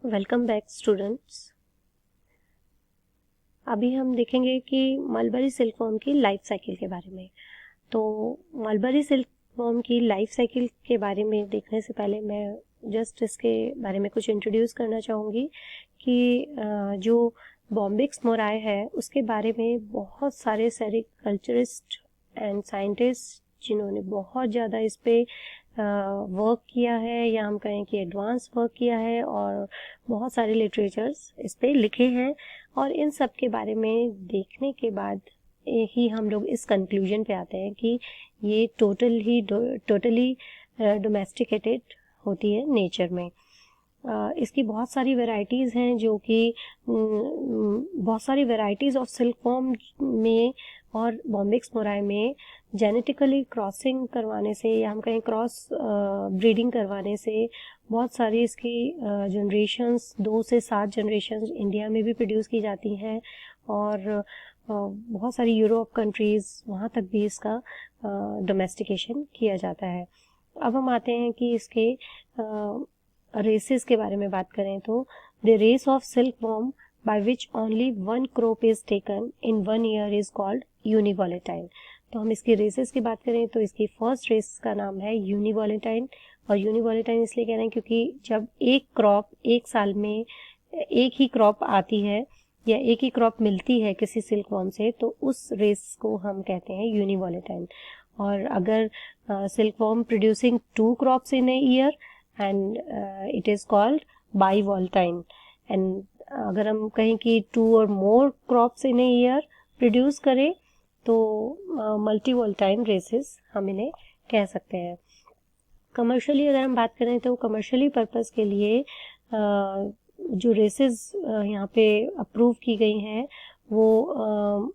Welcome back students. अभी हम देखेंगे कि मलबरी सिल्कवॉर्म की लाइफ साइकिल के बारे में। तो मलबरी सिल्कवॉर्म की लाइफ साइकिल के बारे में देखने से पहले मैं जस्ट इसके बारे में कुछ इंट्रोड्यूस करना चाहूँगी कि जो बॉम्बिक्स मोराई है उसके बारे में बहुत सारे सेरिकल्चरिस्ट एंड साइंटिस्ट जिन्होंने बहुत ज़्यादा इस पे वर्क किया है, या हम कहें कि एडवांस वर्क किया है, और बहुत सारे लिटरेचर्स इस पे लिखे हैं। और इन सब के बारे में देखने के बाद ही हम लोग इस कंक्लूजन पे आते हैं कि ये टोटली डोमेस्टिकेटेड होती है नेचर में। इसकी बहुत सारी वैरायटीज़ हैं जो कि बहुत सारी वैरायटीज़ ऑफ सिल्कवॉर्म में और बॉम्बिक्स मोराई में जेनेटिकली क्रॉसिंग करवाने से, या हम कहें क्रॉस ब्रीडिंग करवाने से बहुत सारी इसकी जनरेशन्स 2 से 7 जनरेशन्स इंडिया में भी प्रोड्यूस की जाती हैं, और बहुत सारी यूरोप कंट्रीज़ वहाँ तक भी इसका डोमेस्टिकेशन किया जाता है। अब हम आते हैं कि इसके रेसेस के बारे में बात करें तो the race of silkworm by which only one crop is taken in 1 year is called univolatile। तो हम इसकी रेसेस की बात करें तो इसकी फर्स्ट रेस का नाम है यूनिवॉलेटाइन। और यूनिवॉलेटाइन इसलिए कह रहे हैं क्योंकि जब एक क्रॉप एक साल में एक ही क्रॉप आती है या एक ही क्रॉप मिलती है किसी सिल्कवॉर्म से, तो उस रेस को हम कहते हैं यूनिवॉलेटाइन। और अगर silkworm producing 2 crops in a year and it is called bivoltine. And अगर हम कहें कि 2 और more crops in a year produce करें तो मल्टीवॉल्टाइन रेसेस हम इन्हें कह सकते हैं। कमर्शियली अगर हम बात करें तो कमर्शियली पर्पस के लिए जो रेसेस यहाँ पे अप्रूव की गई हैं वो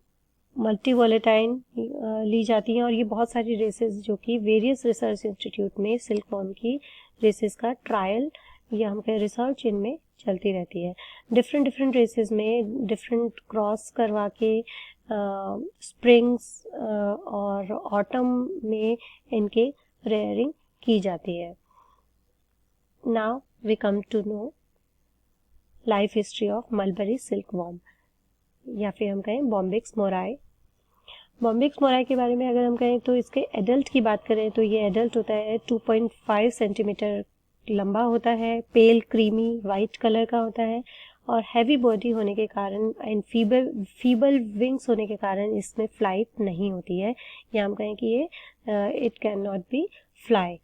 मल्टीवॉलेटाइन ली जाती हैं। और ये बहुत सारी रेसेस जो कि वेरियस रिसर्च इंस्टीट्यूट में सिल्कवॉर्म की रेसेस का ट्रायल या हम कहें रिसर्च इनमें चलती रहती है। डिफरेंट रेसेस में डिफरेंट क्रॉस करवा के स्प्रिंग्स और ऑटम में इनके रेयरिंग की जाती है। Now we come to know life history of mulberry silkworm, या फिर हम कहें बॉम्बिक्स मोराई। बॉम्बिक्स मोराई के बारे में अगर हम कहें तो इसके एडल्ट की बात करें तो ये एडल्ट होता है 2.5 सेंटीमीटर लंबा होता है, पेल क्रीमी वाइट कलर का होता है, और हैवी बॉडी होने के कारण एंड फीबल विंग्स होने के कारण इसमें फ्लाइट नहीं होती है, या हम कहें कि ये it can not be fly.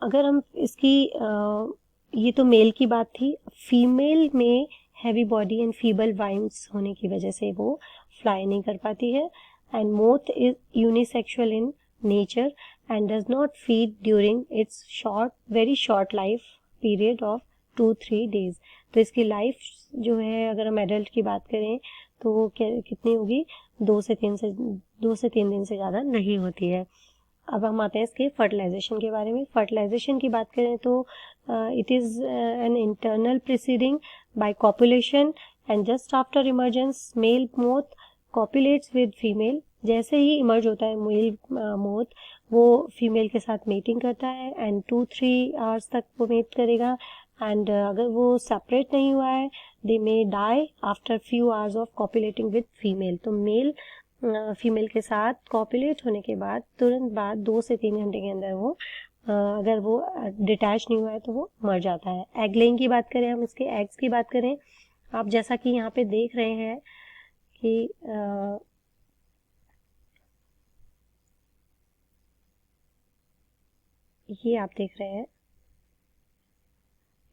अगर हम इसकी ये तो मेल की बात थी। फीमेल में heavy body and feeble wings होने की वजह से वो फ्लाई नहीं कर पाती है। And moth is unisexual in nature and does not feed during its very short life period of 2-3 days। तो इसकी लाइफ जो है अगर हम एडल्ट की बात करें तो वो कितनी होगी, 2 से 3 दिन से ज़्यादा नहीं होती है। अब हम आते हैं इसके फर्टिलाइजेशन के बारे में। फर्टिलाइजेशन की बात करें तो it is an internal preceding by copulation and just after emergence male moth copulates with female. जैसे ही इमर्ज होता है मेल मोथ वो फीमेल के साथ मीटिंग करता है एंड 2-3 आवर्स तक वो मीट करेगा। एंड अगर वो सेपरेट नहीं हुआ है they may die after few hours of copulating with female. तो मेल फीमेल के साथ कॉपुलेट होने के बाद तुरंत बाद 2 से 3 घंटे के अंदर वो अगर वो डिटैच नहीं हुआ है तो वो मर जाता है। एग लेइंग की बात करें, हम इसके एग्स की बात करें, आप जैसा कि यहाँ पे देख रहे हैं कि ये आप देख रहे हैं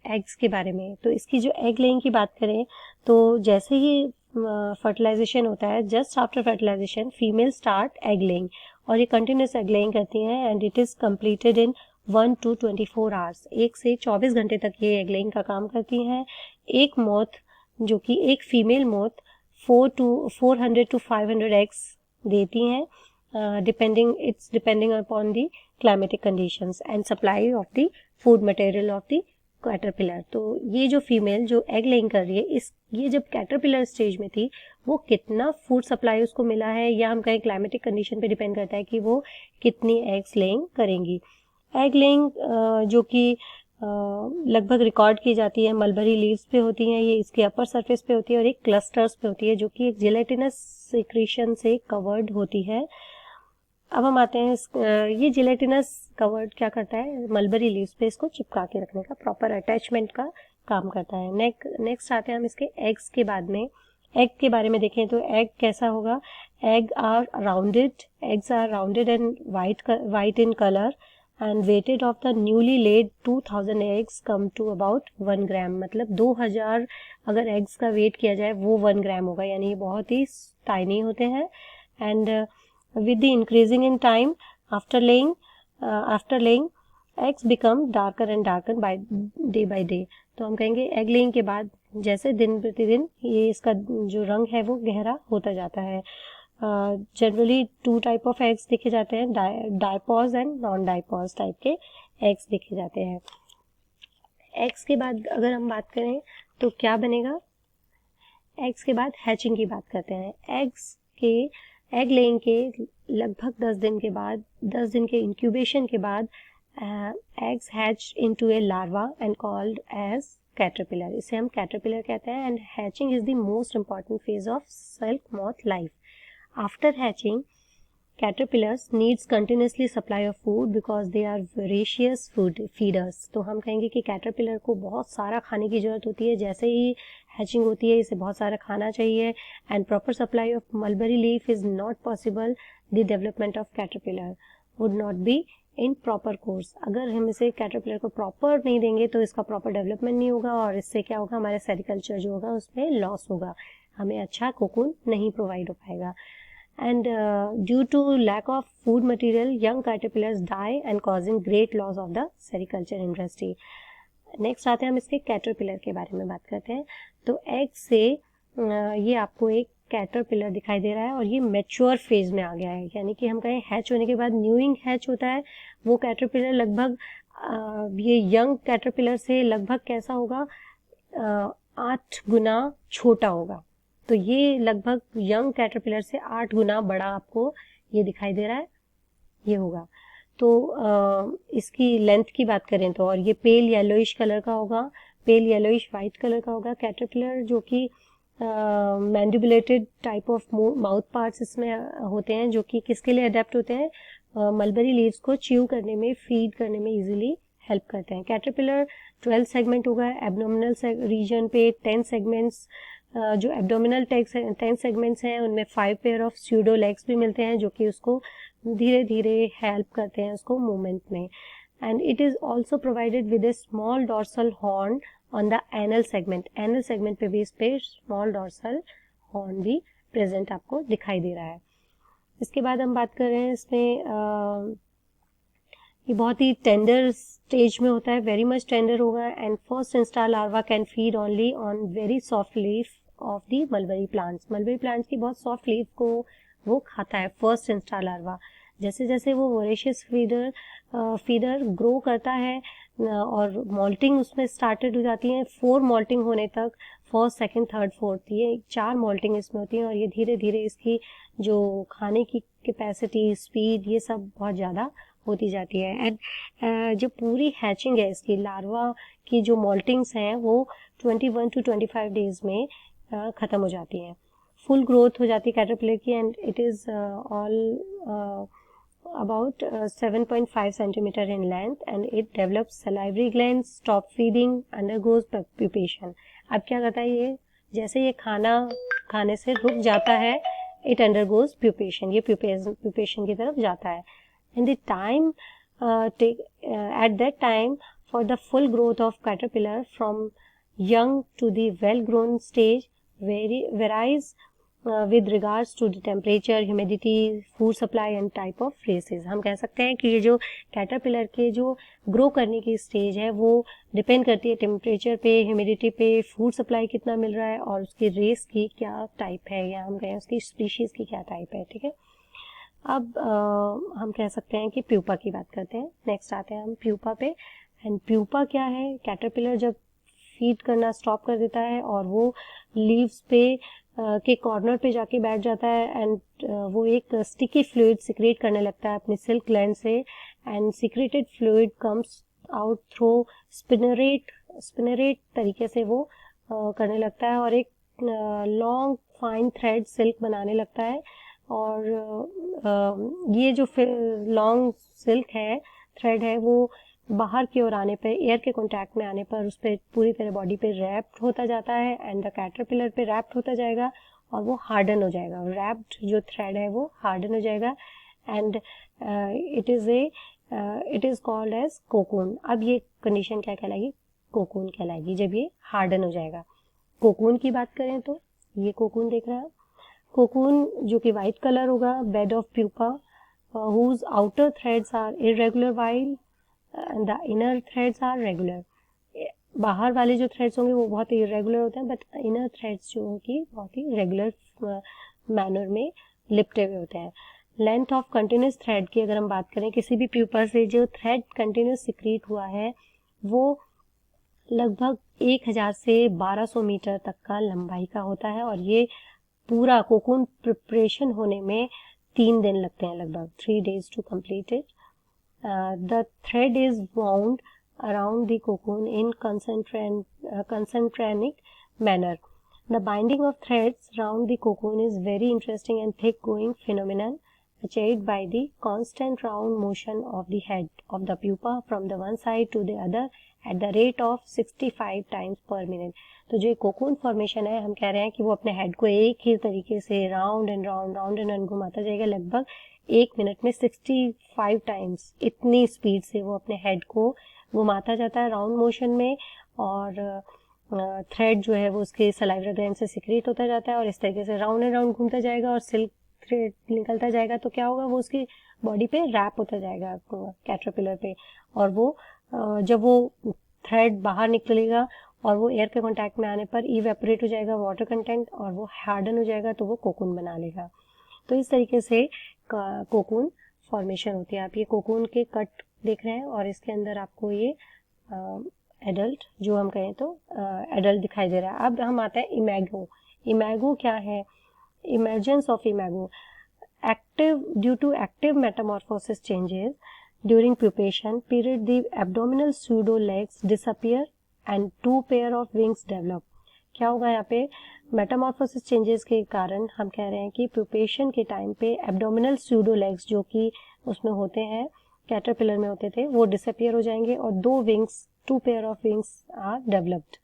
एग्स के बारे में। तो इसकी जो एग लेइंग की बात करें तो जैसे ही फर्टिलाइजेशन होता है, just after fertilisation female start egg laying, और ये कंटिन्यूस एग लेइंग करती हैं and it is completed in 1 to 24 hours. 1 से 24 घंटे तक ये एग लेइंग का काम करती हैं। एक मोथ जो कि एक फीमेल मोथ 400 to 500 एग्स देती हैं, depending upon the climatic conditions and supply of the food material of the caterpillar। तो ये जो फीमेल जो एग लेइंग कर रही है ये जब कैटरपिलर स्टेज में थी वो कितना फूड सप्लाई उसको मिला है, या हम कहें क्लाइमेटिक कंडीशन पे डिपेंड करता है कि वो कितनी एग्स लेइंग करेंगी। एग लेइंग जो कि लगभग रिकॉर्ड की जाती है मलबरी लीव्स पे होती हैं, ये इसके अपर सरफेस पे होती है और एक क्लस्टर्स पे होती है जो कि एक जिलेटिनस सिक्रीशन से कवर्ड होती है। अब हम आते हैं ये जिलेटिनस कवर्ड क्या करता है, मलबरी लीव्स पे इसको चिपका के रखने का, प्रॉपर अटैचमेंट का काम करता है। नेक्स्ट आते हैं हम इसके एग्स के बाद में। एग के बारे में देखें तो एग कैसा होगा, eggs are rounded and white in colour and weighted of the newly laid 2000 eggs come to about 1 ग्राम, मतलब 2000 अगर एग्स का वेट किया जाए वो 1 ग्राम होगा, यानी ये बहुत ही टाइनी होते हैं। And with the increasing in time after laying eggs become darker and darker by day। तो हम कहेंगे एग लेइंग के बाद जैसे दिन प्रतिदिन ये इसका जो रंग है वो गहरा होता जाता है। जनरली 2 टाइप ऑफ एग्स देखे जाते हैं, diapause and non diapause type के एग्स देखे जाते हैं। एग्स के बाद अगर हम बात करें तो क्या बनेगा, एग्स के बाद हैचिंग की बात करते हैं। एग लेइंग के लगभग 10 दिन के बाद, 10 दिन के इंक्यूबेशन के बाद eggs hatch into a larva and called as caterpillar, इसे हम कैटरपिलर कहते हैं। And hatching is the most important phase of silk moth life. After hatching, caterpillars needs continuously supply of food because they are voracious food feeders। तो हम कहेंगे कि caterpillar को बहुत सारा खाने की ज़रूरत होती है, जैसे ही हैचिंग होती है इसे बहुत सारा खाना चाहिए। And proper supply of mulberry leaf is not possible, the development of caterpillar would not be in proper course. अगर हम इसे कैटरपिलर को प्रॉपर नहीं देंगे तो इसका प्रॉपर डेवलपमेंट नहीं होगा और इससे क्या होगा, हमारे सेरिकल्चर जो होगा उसमें लॉस होगा, हमें अच्छा कोकून नहीं प्रोवाइड हो पाएगा। And due to lack of food material, young caterpillars die and causing great loss of the sericulture industry। Next आते हैं हम इसके कैटरपिलर के बारे में बात करते हैं। तो एग से ये आपको एक कैटरपिलर दिखाई दे रहा है और ये मैच्योर फेज में आ गया है, यानी कि हम कहें हैच होने के बाद न्यूइंग हैच होता है, वो कैटरपिलर लगभग ये यंग कैटरपिलर से लगभग कैसा होगा, 8 गुना छोटा होगा। तो ये लगभग यंग कैटरपिलर से 8 गुना बड़ा आपको ये दिखाई दे रहा है, ये होगा। तो इसकी लेंथ की बात करें तो, और ये पेल येलोइश कलर का होगा, पेल येलोइश वाइट कलर का होगा कैटरपिलर, जो कि मैंडिबुलेटेड टाइप ऑफ माउथ पार्ट्स इसमें होते हैं, जो कि किसके लिए अडेप्ट होते हैं, मलबरी लीव्स को च्यू करने में, फीड करने में इजीली हेल्प करते हैं। कैटरपिलर 12 सेगमेंट होगा, एब्डोमिनल रीजन पे 10 सेगमेंट्स, जो एब्डोमिनल 10 सेगमेंट्स हैं उनमें 5 पेयर ऑफ स्यूडो लेग्स भी मिलते हैं, जो कि उसको धीरे धीरे हेल्प करते हैं उसको मूवमेंट में। And it is also provided with A small dorsal horn on the anal segment, anal segment पे भी इस पे स्मॉल डॉर्सल हॉर्न भी प्रेजेंट आपको दिखाई दे रहा है। इसके बाद हम बात कर रहे हैं इसमें ये बहुत ही टेंडर स्टेज में होता है, वेरी मच टेंडर होगा। And first instar larva can feed only on very soft leaf of the mulberry plants, mulberry plants की बहुत सॉफ्ट लीफ को वो खाता है फर्स्ट इंस्टार लार्वा। जैसे जैसे वो वोरेशियस फीडर ग्रो करता है और मॉल्टिंग उसमें स्टार्टेड हो जाती है, 4 मॉल्टिंग होने तक, फर्स्ट सेकंड थर्ड फोर्थ, ये 4 मॉल्टिंग इसमें होती है और ये धीरे धीरे इसकी जो खाने की कैपेसिटी, स्पीड, ये सब बहुत ज़्यादा होती जाती है। एंड जो पूरी हैचिंग है इसकी लार्वा की जो मॉल्टिंग्स हैं वो 21 to 25 डेज में ख़त्म हो जाती हैं, फुल ग्रोथ हो जाती है कैटरपिलर की। And it is all about 7.5 centimeter in length and it develops salivary glands, stop feeding, undergoes pupation। अब क्या करता है ये, जैसे ये खाना खाने से रुक जाता है, it undergoes pupation, ये pupation की तरफ जाता है। And the time at that time for the full growth of caterpillar from young to the well grown stage varies with regards to the temperature, humidity, food supply and type of races। हम कह सकते हैं कि ये जो caterpillar के जो grow करने की स्टेज है वो डिपेंड करती है टेम्परेचर पे, ह्यूमिडिटी पे, फूड सप्लाई कितना मिल रहा है और उसकी रेस की क्या टाइप है, या हम कहें उसकी स्पीशीज़ की क्या टाइप है। ठीक है, अब हम कह सकते हैं कि प्यूपा की बात करते हैं। नेक्स्ट आते हैं हम प्यूपा पे। एंड प्यूपा क्या है, कैटरपिलर जब फीड करना स्टॉप कर देता है और वो लीव्स पे के कॉर्नर पे जाके बैठ जाता है एंड वो एक स्टिकी फ्लूइड सिक्रेट करने लगता है अपनी सिल्क ग्लैंड से। And secreted fluid comes out through spinneret तरीके से वो करने लगता है और एक लॉन्ग फाइन थ्रेड सिल्क बनाने लगता है। और ये जो लॉन्ग सिल्क है, थ्रेड है, वो बाहर की ओर आने पर, एयर के कांटेक्ट में आने पर उस पर पूरी तरह बॉडी पे रैप्ड होता जाता है एंड द कैटरपिलर पे रैप्ड होता जाएगा और वो हार्डन हो जाएगा। रैप्ड जो थ्रेड है वो हार्डन हो जाएगा and it is called as cocoon. अब ये कंडीशन क्या कहलाएगी? कोकून कहलाएगी, जब ये हार्डन हो जाएगा। कोकून की बात करें तो ये कोकून देख रहे हैं। कोकून जो कि वाइट कलर होगा, bed of pupa whose outer threads are irregular while the inner threads are regular। बाहर वाले जो थ्रेड्स होंगे वो बहुत इरेगुलर होते हैं, बट इनर थ्रेड्स जो होंगी बहुत ही रेगुलर मैनर में लिपटे हुए होते हैं। लेंथ ऑफ कंटिन्यूस थ्रेड की अगर हम बात करें, किसी भी प्यूपर से जो थ्रेड कंटिन्यूस सिक्रीट हुआ है वो लगभग 1000 से 1200 मीटर तक का लंबाई का होता है और ये पूरा कोकून प्रिपरेशन होने में 3 दिन लगते हैं, लगभग 3 days to complete it। The thread is wound around the cocoon in concentric manner। The binding of threads round the cocoon is very interesting and thick-going phenomenon achieved by the constant round motion of the head of the pupa from the one side to the other at the rate of 65 times per minute। तो जो cocoon formation है, हम कह रहे हैं कि वो अपने हेड को एक ही तरीके से राउंड एंड राउंड घुमाता जाएगा। लगभग 1 मिनट में 65 टाइम्स इतनी स्पीड से वो अपने हेड को घुमाता जाता है राउंड मोशन में। और थ्रेड जो है वो उसके सलाइवा ग्लैंड से सिक्रीट होता जाता है और इस तरीके से राउंड एंड राउंड घूमता जाएगा और सिल्क थ्रेड निकलता जाएगा। तो क्या होगा, वो उसकी बॉडी पे रैप होता जाएगा कैटरपिलर पे। और वो जब वो थ्रेड बाहर निकलेगा और वो एयर के कांटेक्ट में आने पर इवेपोरेट हो जाएगा वाटर कंटेंट और वो हार्डन हो जाएगा, तो वो कोकून बना लेगा। तो इस तरीके से कोकून फॉर्मेशन होती है। आप ये कोकून के कट देख रहे हैं और इसके अंदर आपको ये एडल्ट, जो हम कहें तो एडल्ट दिखाई दे रहा है। अब हम आते हैं इमेगो। इमेगो क्या है? Emergence of imago active due to active metamorphosis changes during pupation period, the abdominal pseudo legs disappear and 2 pair of wings develop। क्या होगा यहाँ पे? मेटामॉर्फोसिस चेंजेस के कारण हम कह रहे हैं कि प्यूपेशन के टाइम पे एब्डोमिनल स्यूडो लेग्स जो कि उसमें होते हैं, कैटरपिलर में होते थे, वो डिसअपियर हो जाएंगे और 2 wings, 2 pair of wings are developed.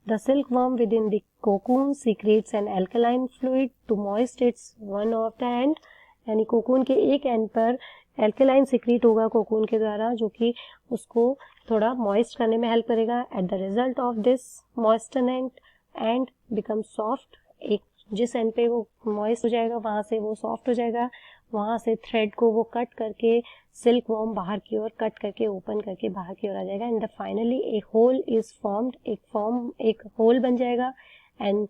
The silkworm within the cocoon secretes an alkaline fluid to moist its one of the end। यानी कोकून के एक एंड पर एल्केलाइन सिक्रीट होगा कोकून के द्वारा, जो कि उसको थोड़ा मॉइस्ट करने में हेल्प करेगा। At the result of this moistening and become soft. एक जिस एंड पे वो मॉइस्ट हो जाएगा वहां से वो सॉफ्ट हो जाएगा, वहां से थ्रेड को वो कट करके सिल्क वॉर्म बाहर की ओर कट करके ओपन करके बाहर की ओर आ जाएगा एंड फाइनली एक होल इज फॉर्म्ड। एक होल बन जाएगा and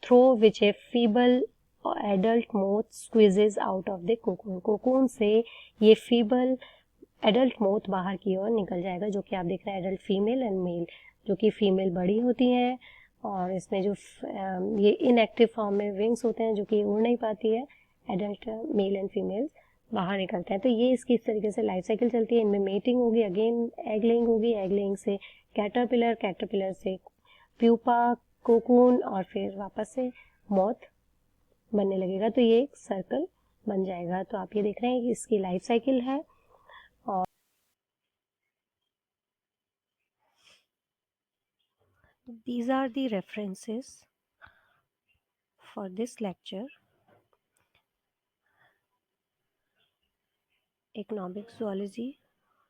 through which A feeble adult moth squeezes out of the cocoon. Cocoon से ये फीबल एडल्ट मोथ बाहर की ओर निकल जाएगा, जो कि आप देख रहे हैं एडल्ट फीमेल एंड मेल, जो कि फीमेल बड़ी होती हैं और इसमें जो ये इनएक्टिव फॉर्म में विंग्स होते हैं जो कि उड़ नहीं पाती है। एडल्ट मेल एंड फीमेल बाहर निकलते हैं। तो ये इसकी इस तरीके से लाइफ साइकिल चलती है। इनमें मेटिंग होगी, अगेन एग लेइंग होगी, एग लेइंग से कैटरपिलर, कैटरपिलर से प्यूपा, कोकून और फिर वापस से मॉथ बनने लगेगा। तो ये एक सर्कल बन जाएगा। तो आप ये देख रहे हैं कि इसकी लाइफ साइकिल है। और these are the references for this lecture: Economic Zoology,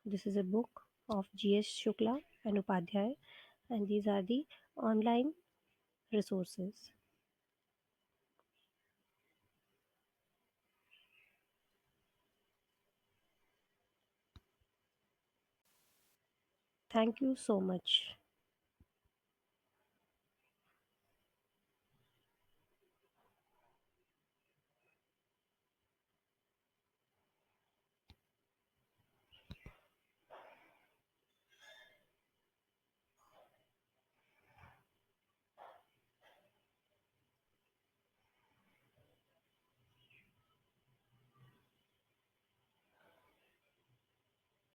this is a book of G.S. Shukla and Upadhyay, and these are the online resources. Thank you so much.